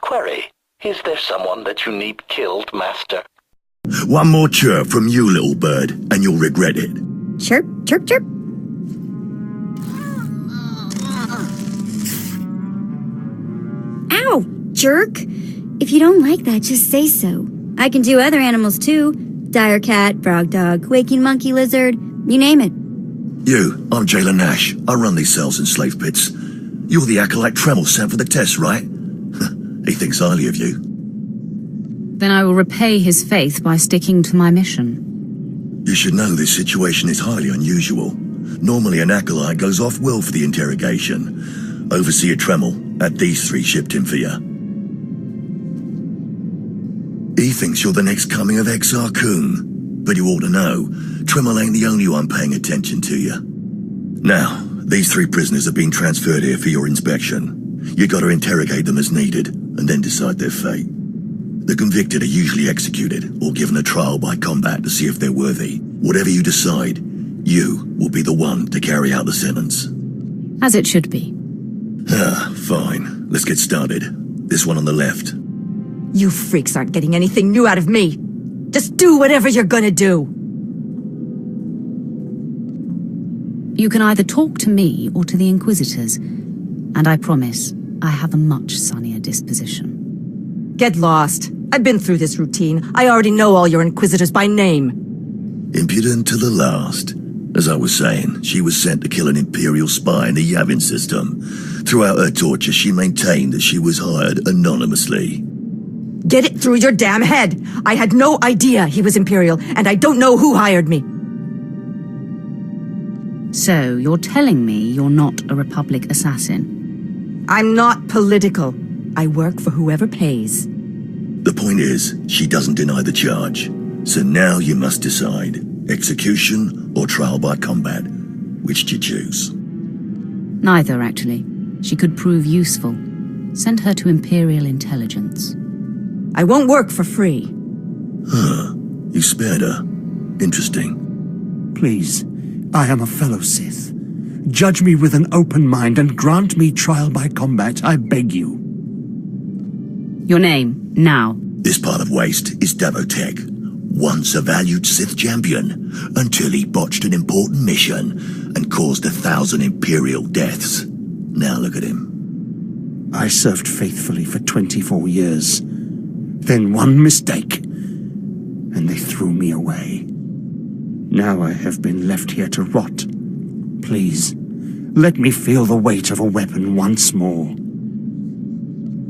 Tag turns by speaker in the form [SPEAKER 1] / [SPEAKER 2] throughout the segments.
[SPEAKER 1] Query, is there someone that you need killed, Master?
[SPEAKER 2] One more chirp from you, little bird, and you'll regret it.
[SPEAKER 3] Chirp, chirp, chirp. Ow, jerk. If you don't like that, just say so. I can do other animals too. Dire cat, frog dog, waking monkey lizard, you name it.
[SPEAKER 2] I'm Jailer Nash. I run these cells and slave pits. You're the acolyte Tremel sent for the test, right? He thinks highly of you.
[SPEAKER 4] Then I will repay his faith by sticking to my mission.
[SPEAKER 2] You should know this situation is highly unusual. Normally an acolyte goes off-will for the interrogation. Overseer Tremel had these three shipped in for you. He thinks you're the next coming of Exar Kun, but you ought to know, Tremel ain't the only one paying attention to you. Now, these three prisoners have been transferred here for your inspection. You gotta interrogate them as needed, and then decide their fate. The convicted are usually executed, or given a trial by combat to see if they're worthy. Whatever you decide, you will be the one to carry out the sentence.
[SPEAKER 4] As it should be.
[SPEAKER 2] Fine. Let's get started. This one on the left.
[SPEAKER 5] You freaks aren't getting anything new out of me. Just do whatever you're gonna do.
[SPEAKER 4] You can either talk to me or to the Inquisitors, and I promise I have a much sunnier disposition.
[SPEAKER 5] Get lost. I've been through this routine. I already know all your Inquisitors by name.
[SPEAKER 2] Impudent to the last. As I was saying, she was sent to kill an Imperial spy in the Yavin system. Throughout her torture, she maintained that she was hired anonymously.
[SPEAKER 5] Get it through your damn head! I had no idea he was Imperial, and I don't know who hired me.
[SPEAKER 4] So, you're telling me you're not a Republic assassin?
[SPEAKER 5] I'm not political. I work for whoever pays.
[SPEAKER 2] The point is, she doesn't deny the charge. So now you must decide. Execution or trial by combat. Which do you choose?
[SPEAKER 4] Neither, actually. She could prove useful. Send her to Imperial intelligence.
[SPEAKER 5] I won't work for free.
[SPEAKER 2] You spared her. Interesting.
[SPEAKER 6] Please, I am a fellow Sith. Judge me with an open mind and grant me trial by combat, I beg you.
[SPEAKER 4] Your name, now.
[SPEAKER 2] This part of Waste is Davotech, once a valued Sith champion, until he botched an important mission and caused 1,000 Imperial deaths. Now look at him.
[SPEAKER 6] I served faithfully for 24 years. Then one mistake, and they threw me away. Now I have been left here to rot. Please, let me feel the weight of a weapon once more.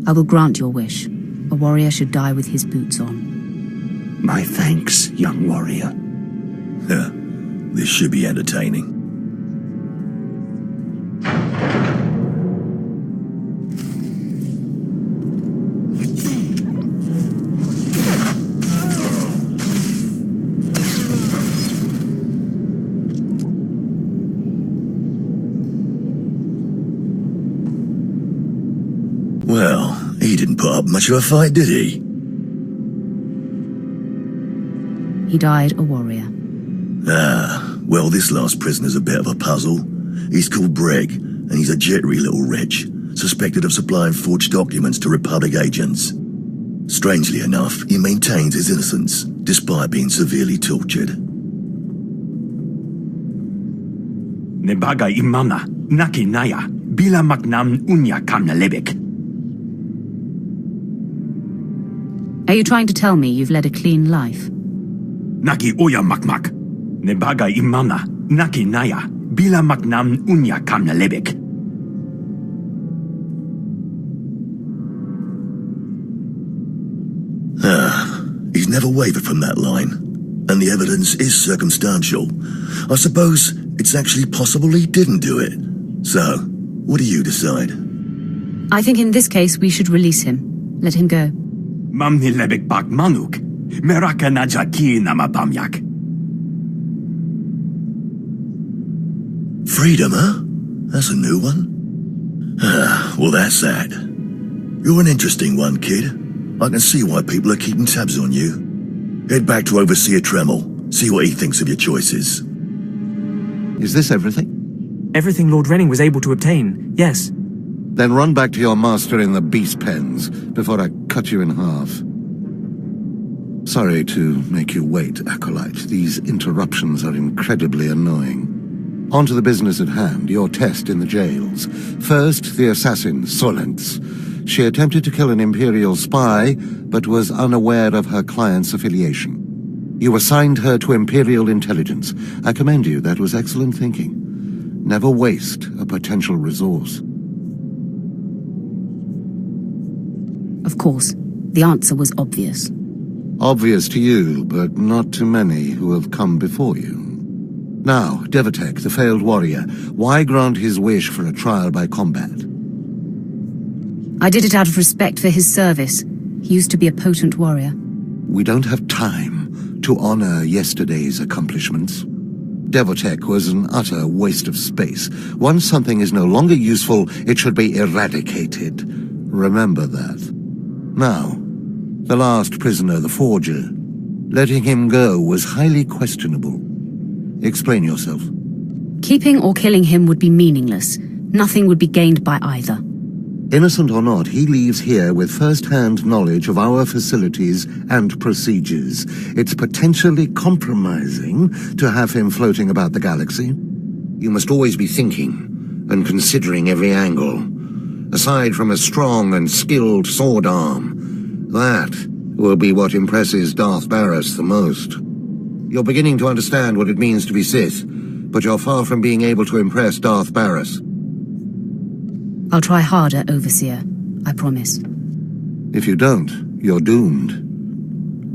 [SPEAKER 4] I will grant your wish. A warrior should die with his boots on.
[SPEAKER 6] My thanks, young warrior.
[SPEAKER 2] This should be entertaining. Well, he didn't put up much of a fight, did he?
[SPEAKER 4] He died a warrior.
[SPEAKER 2] Well, this last prisoner's a bit of a puzzle. He's called Breg, and he's a jittery little wretch, suspected of supplying forged documents to Republic agents. Strangely enough, he maintains his innocence, despite being severely tortured.
[SPEAKER 7] Nebaga imana, naki naya, bila maknam unya kamna lebek.
[SPEAKER 4] Are you trying to tell me you've led a clean life?
[SPEAKER 7] Naki oya makmak. Nebaga imana, naki naya, bila maknam unya kamna lebek.
[SPEAKER 2] He's never wavered from that line, and the evidence is circumstantial. I suppose it's actually possible he didn't do it. So, what do you decide?
[SPEAKER 4] I think in this case we should release him. Let him go.
[SPEAKER 7] Mamni lebek bak manuk, meraka najaki namapamyak.
[SPEAKER 2] Freedom, huh? That's a new one. Well, that's that. You're an interesting one, kid. I can see why people are keeping tabs on you. Head back to Overseer Tremel. See what he thinks of your choices.
[SPEAKER 8] Is this everything?
[SPEAKER 9] Everything Lord Renning was able to obtain, yes.
[SPEAKER 8] Then run back to your master in the beast pens before I cut you in half. Sorry to make you wait, Acolyte. These interruptions are incredibly annoying. On to the business at hand, your test in the jails. First, the assassin, Solentz. She attempted to kill an Imperial spy, but was unaware of her client's affiliation. You assigned her to Imperial intelligence. I commend you, that was excellent thinking. Never waste a potential resource.
[SPEAKER 4] Of course, the answer was obvious.
[SPEAKER 8] Obvious to you, but not to many who have come before you. Now, Devatek, the failed warrior, why grant his wish for a trial by combat?
[SPEAKER 4] I did it out of respect for his service. He used to be a potent warrior.
[SPEAKER 8] We don't have time to honor yesterday's accomplishments. Devatek was an utter waste of space. Once something is no longer useful, it should be eradicated. Remember that. Now, the last prisoner, the Forger. Letting him go was highly questionable. Explain yourself.
[SPEAKER 4] Keeping or killing him would be meaningless. Nothing would be gained by either.
[SPEAKER 8] Innocent or not, he leaves here with first-hand knowledge of our facilities and procedures. It's potentially compromising to have him floating about the galaxy. You must always be thinking and considering every angle. Aside from a strong and skilled sword arm, that will be what impresses Darth Barris the most. You're beginning to understand what it means to be Sith, but you're far from being able to impress Darth Barris.
[SPEAKER 4] I'll try harder, Overseer. I promise.
[SPEAKER 8] If you don't, you're doomed.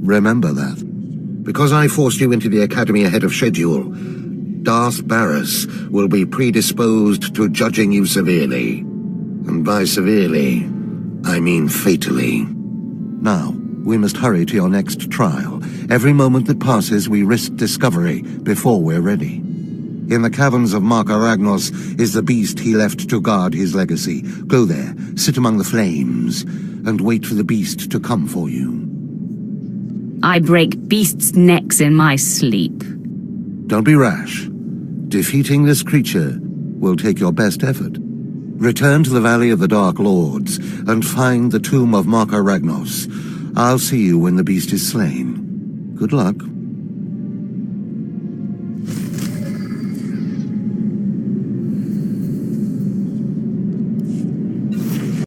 [SPEAKER 8] Remember that. Because I forced you into the Academy ahead of schedule, Darth Barris will be predisposed to judging you severely. And by severely, I mean fatally. Now, we must hurry to your next trial. Every moment that passes, we risk discovery before we're ready. In the caverns of Mark Aragnos is the beast he left to guard his legacy. Go there, sit among the flames, and wait for the beast to come for you.
[SPEAKER 4] I break beasts' necks in my sleep.
[SPEAKER 8] Don't be rash. Defeating this creature will take your best effort. Return to the Valley of the Dark Lords and find the tomb of Mark Aragnos. I'll see you when the beast is slain. Good luck.